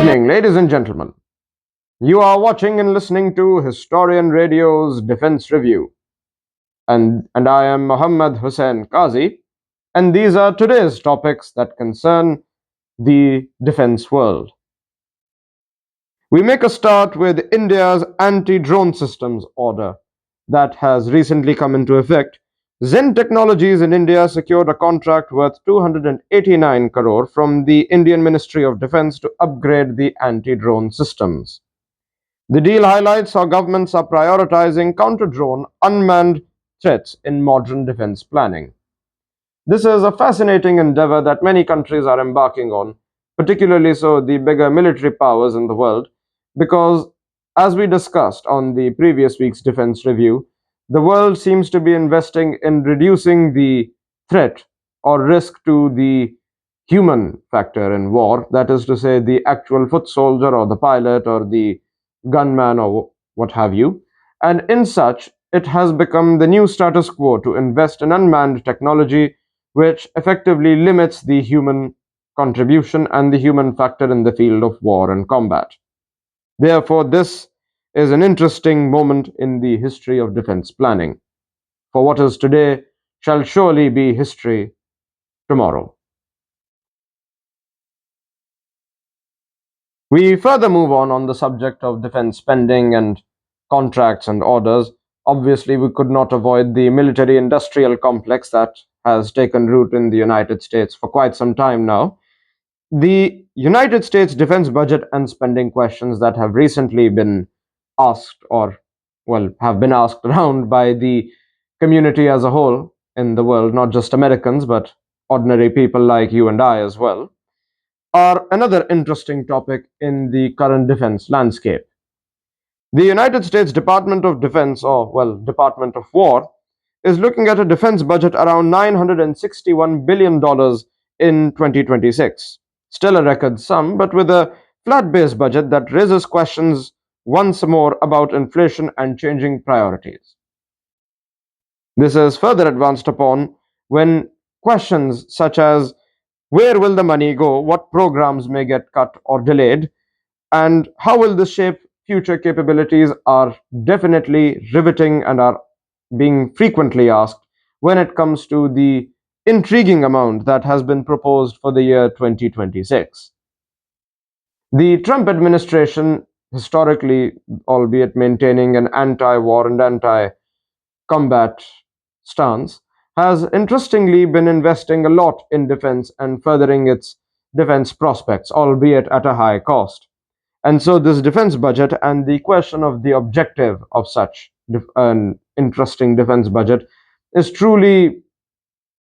evening, ladies and gentlemen. You are watching and listening to Historian Radio's Defense Review. And I am Muhammad Hussain Qazi, and these are today's topics that concern the defense world. We make a start with India's anti-drone systems order that has recently come into effect. Zen Technologies in India secured a contract worth 289 crore from the Indian Ministry of Defense to upgrade the anti-drone systems. The deal highlights how governments are prioritizing counter-drone unmanned threats in modern defense planning. This is a fascinating endeavor that many countries are embarking on, particularly so the bigger military powers in the world, because, as we discussed on the previous week's defense review, the world seems to be investing in reducing the threat or risk to the human factor in war, that is to say, the actual foot soldier or the pilot or the gunman or what have you. And in such, it has become the new status quo to invest in unmanned technology which effectively limits the human contribution and the human factor in the field of war and combat. Therefore, this is an interesting moment in the history of defense planning. For what is today shall surely be history tomorrow. We further move on the subject of defense spending and contracts and orders. Obviously, we could not avoid the military industrial complex that has taken root in the United States for quite some time now. The United States defense budget and spending questions that have recently been asked, or, well, have been asked around by the community as a whole in the world, not just Americans, but ordinary people like you and I as well, are another interesting topic in the current defense landscape. The United States Department of Defense, or, well, Department of War, is looking at a defense budget around $961 billion in 2026. Still a record sum, but with a flat base budget that raises questions once more about inflation and changing priorities. This is further advanced upon when questions such as where will the money go, what programs may get cut or delayed, and how will this shape future capabilities are definitely riveting and are being frequently asked when it comes to the intriguing amount that has been proposed for the year 2026. The Trump administration, historically, albeit maintaining an anti war and anti combat stance, has interestingly been investing a lot in defense and furthering its defense prospects, albeit at a high cost. And so, this defense budget and the question of the objective of such an interesting defense budget is truly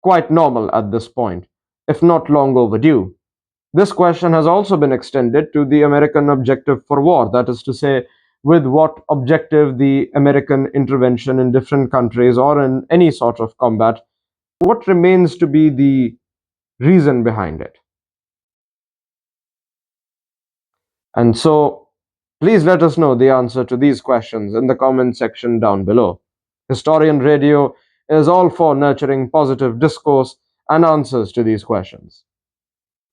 quite normal at this point, if not long overdue. This question has also been extended to the American objective for war, that is to say, with what objective the American intervention in different countries or in any sort of combat, what remains to be the reason behind it. And so, please let us know the answer to these questions in the comment section down below. Historian Radio is all for nurturing positive discourse and answers to these questions.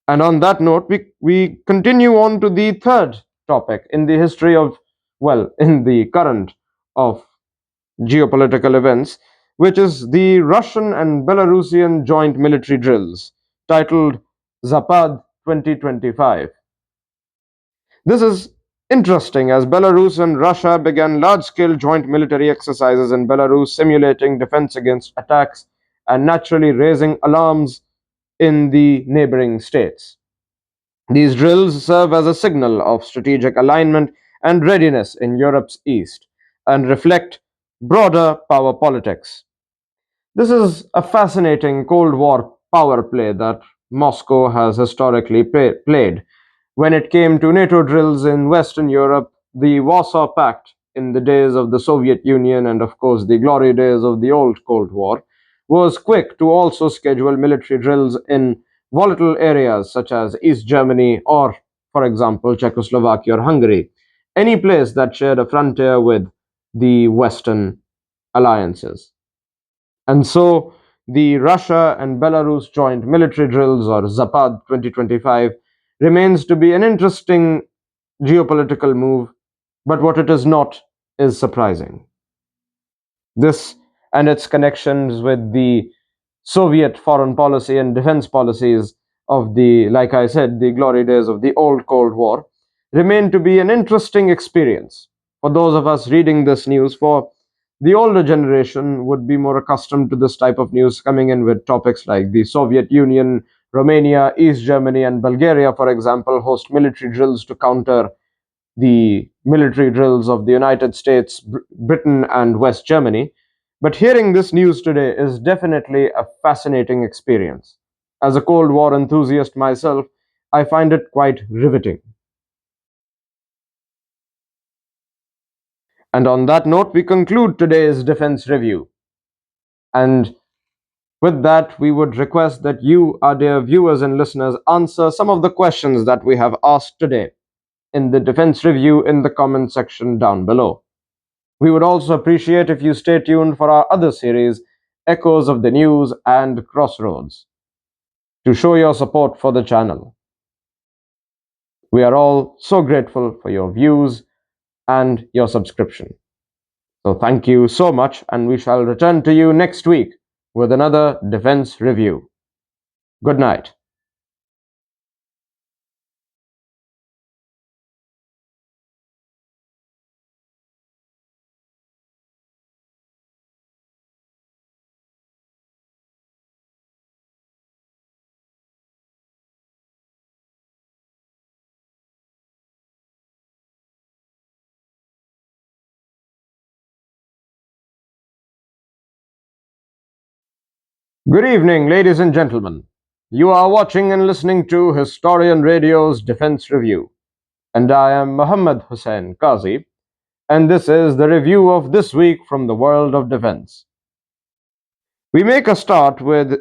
And on that note, we continue on to the third topic in the history of, well, in the current of geopolitical events, which is the Russian and Belarusian joint military drills, titled Zapad 2025. This is interesting as Belarus and Russia began large-scale joint military exercises in Belarus, simulating defense against attacks and naturally raising alarms in the neighboring states. These drills serve as a signal of strategic alignment and readiness in Europe's east and reflect broader power politics. This is a fascinating Cold War power play that Moscow has historically played. When it came to NATO drills in Western Europe, the Warsaw Pact in the days of the Soviet Union and, of course, the glory days of the old Cold War was quick to also schedule military drills in volatile areas such as East Germany or, for example, Czechoslovakia or Hungary, any place that shared a frontier with the Western alliances. And so the Russia and Belarus joint military drills, or Zapad 2025, remains to be an interesting geopolitical move, but what it is not is surprising. This and its connections with the Soviet foreign policy and defense policies of the, like I said, the glory days of the old Cold War, remain to be an interesting experience for those of us reading this news. For the older generation, would be more accustomed to this type of news coming in with topics like the Soviet Union, Romania, East Germany, and Bulgaria, for example, host military drills to counter the military drills of the United States, Britain, and West Germany. But hearing this news today is definitely a fascinating experience. As a Cold War enthusiast myself, I find it quite riveting. And on that note, we conclude today's defense review. And with that, we would request that you, our dear viewers and listeners, answer some of the questions that we have asked today in the defense review in the comment section down below. We would also appreciate if you stay tuned for our other series, Echoes of the News and Crossroads, to show your support for the channel. We are all so grateful for your views and your subscription. So thank you so much, and we shall return to you next week with another defense review. Good night. Good evening, ladies and gentlemen. You are watching and listening to Historian Radio's Defense Review, and I am Muhammad Hussain Qazi, and this is the review of this week from the world of defense. We make a start with